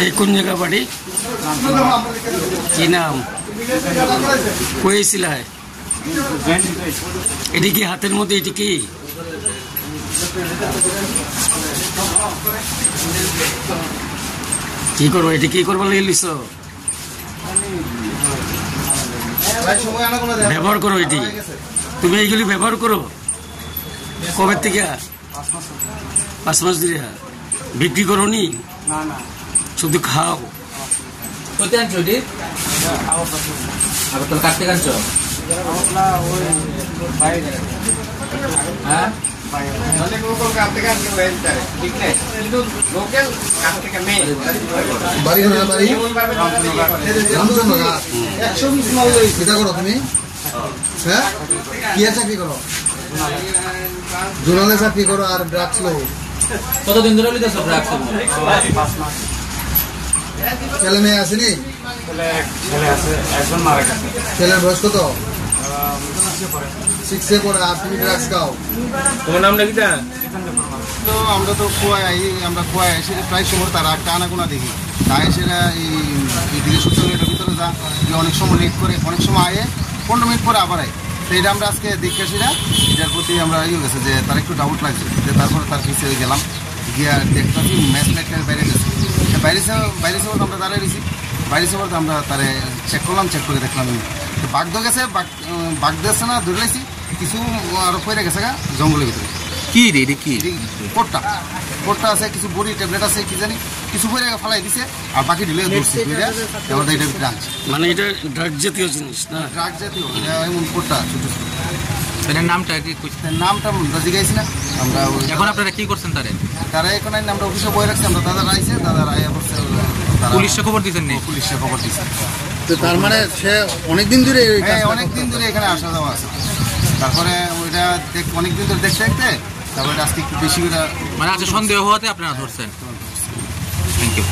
এই কোন জায়গা বাড়ি? কি নাম? কইছিল এটি কি হাতের মধ্যে? এটি কি কি করবো? এটি কি করবো লিস? ব্যবহার করো এটি, তুমি এইগুলি ব্যবহার করো। কবে থেকে? 5 মাস ধরে। বিক্রি করো নি? শুধু খাও। চাকরি করো, জোনালে চাকরি করো আর ড্রাগস লো। কতদিন ধরে লিতেছ ড্রাগস? ছেলে মেয়ে আসেনি? ছেলে আছে, একজন মারা গেছে। ছেলের বয়স কত? 6-এ পড়ে। আর তুমি ড্রাগস খাও? তোমার নাম নাকি? তো আমরা তো খোয়াই এসে প্রায় সময় তার একটা আনাগোনা দেখি। তাই সেটা এইদিকে সোশ্যাল মিডিয়ার ভিতরে যা যে অনেক সময় লেট করে, অনেক সময় আয়ে 15 মিনিট পরে আবার আয়। তো এটা আমরা আজকে দেখে আসি না, এটার প্রতি আমরা গেছে যে তার একটু ডাউট লাগছে। যে তারপরে তার পিছিয়ে গেলাম, গিয়া দেখতেছি ম্যাচ লাইটের বাইরে গেছে। বাইরে সে আমরা দাঁড়িয়ে রয়েছি। বাইরে সে আমরা তারে চেক করলাম, চেক করে দেখলাম বাঘ ধরে গেছে। বাঘ দিয়েছে না, ধরে লাইছি কিছু আরো পড়ে গেছে গা জঙ্গলের ভিতরে। কি রে কি? কোটটা আছে, কিছু বড়ি ট্যাবলেট আছে, কি জানি কিছু পরে ফালাই দিছে। আর বাকি ঢিলে ধরছে এবার এটা ভিতরে আনছে। মানে এটা ড্রাগ জাতীয় জিনিস না? ড্রাগ জাতীয় এমন কোটটা ছোট ছোট। নামটা কি? নামটা রাজি গাইছি না আমরা। এখন আপনারা কি করছেন? তারা এখন আমরা অফিসে বই রাখছি। আমরা দাদা আইছে, দাদা আইয়া করছে। পুলিশে খবর দিচ্ছেন? পুলিশে খবর দিচ্ছে। তো তার মানে সে অনেকদিন ধরে এখানে আসা যাওয়া আছে। তারপরে ওইটা অনেকদিন ধরে দেখতে দেখতে তারপরে আজকে একটু বেশি করে মানে আজকে সন্দেহ হওয়াতে আপনারা ধরছেন। Thank you.